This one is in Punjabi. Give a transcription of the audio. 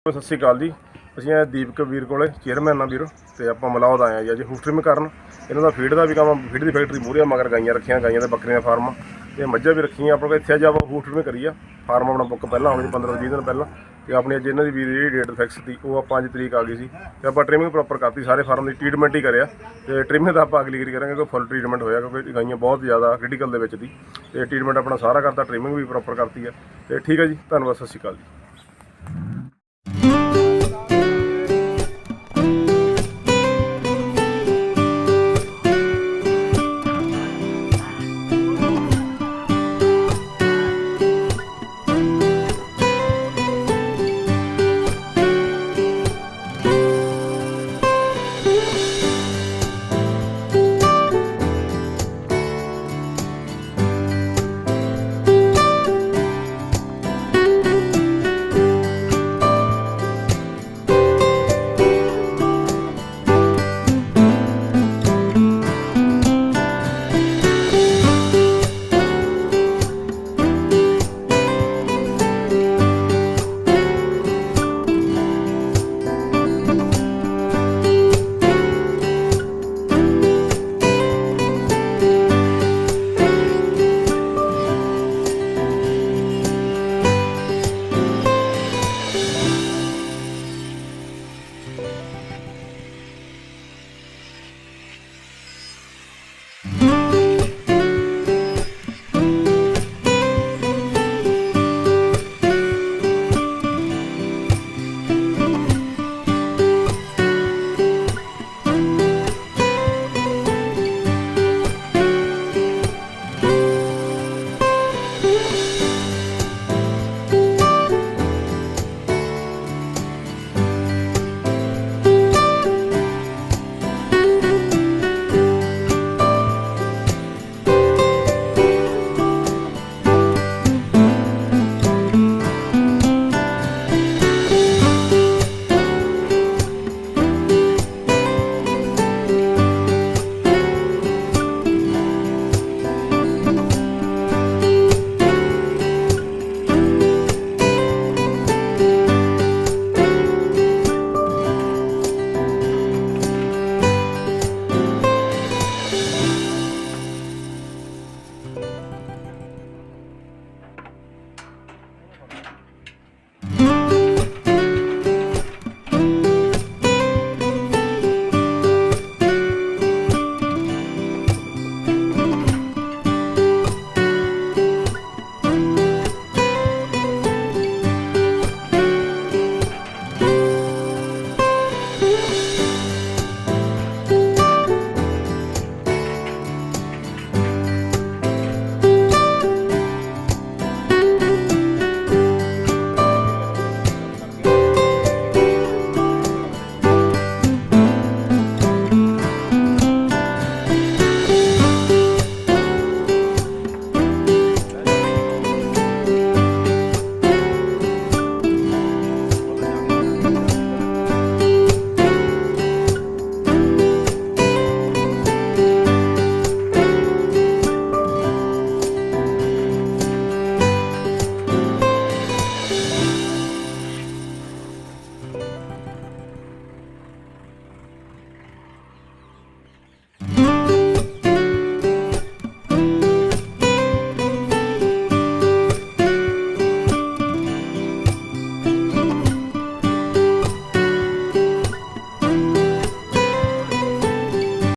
ਸਤਿ ਸ਼੍ਰੀ ਅਕਾਲ ਜੀ। ਅਸੀਂ ਆਏ ਦੀਪਕ ਵੀਰ ਕੋਲੇ, ਚੇਅਰਮੈਨ ਆ ਵੀਰ, ਤੇ ਆਪਾਂ ਮਲੌਦ ਆਏ ਆ ਜੀ ਅੱਜ ਹੂਫ ਟ੍ਰਿਮ ਕਰਨ। ਇਹਨਾਂ ਦਾ ਫੀਡ ਦਾ ਵੀ ਕੰਮ, ਫੀਡ ਦੀ ਫੈਕਟਰੀ ਮੂਹਰੇ ਮਗਰ ਗਾਈਆਂ ਰੱਖੀਆਂ, ਗਾਈਆਂ ਦੇ ਬੱਕਰੀਆਂ ਫਾਰਮ ਤੇ ਮੱਝਾਂ ਵੀ ਰੱਖੀਆਂ। ਆਪਣੇ ਕੋਲ ਇੱਥੇ ਅੱਜ ਆਪਾਂ ਹੂਫ ਟ੍ਰਿਮ ਕਰੀ ਆ। ਫਾਰਮ ਆਪਣਾ ਬੁੱਕ ਪਹਿਲਾਂ ਆਉਣੀ 15-20 ਦਿਨ ਪਹਿਲਾਂ, ਤੇ ਆਪਣੀ ਅੱਜ ਇਹਨਾਂ ਦੀ ਵੀਰ ਜਿਹੜੀ ਡੇਟ ਫਿਕਸ ਸੀ ਉਹ ਆਪਾਂ 5 ਤਰੀਕ ਆ ਗਈ ਸੀ, ਤੇ ਆਪਾਂ ਟ੍ਰਿਮਿੰਗ ਪ੍ਰੋਪਰ ਕਰਤੀ। ਸਾਰੇ ਫਾਰਮ ਦੀ ਟ੍ਰੀਟਮੈਂਟ ਹੀ ਕਰਿਆ, ਤੇ ਟ੍ਰਿਮਿੰਗ ਦਾ ਆਪਾਂ ਅਗਲੀ ਵਾਰੀ ਕਰਾਂਗੇ ਕੋਈ ਫੁੱਲ ਟ੍ਰੀਟਮੈਂਟ ਹੋਇਆ, ਕਿਉਂਕਿ ਗਾਈਆਂ ਬਹੁਤ ਜ਼ਿਆਦਾ ਕ੍ਰਿਟੀਕਲ ਦੇ ਵਿੱਚ ਦੀ, ਤੇ ਟ੍ਰੀਟਮੈਂਟ ਆਪਣਾ ਸਾਰਾ ਕਰਤਾ, ਟ੍ਰਿਮਿੰਗ ਵੀ ਪ੍ਰੋਪਰ ਕਰਤੀ ਹੈ। ਤੇ ਠੀਕ ਹੈ ਜੀ, ਧੰਨਵਾਦ, ਸਤਿ ਸ਼੍ਰੀ ਅਕਾਲ ਜੀ।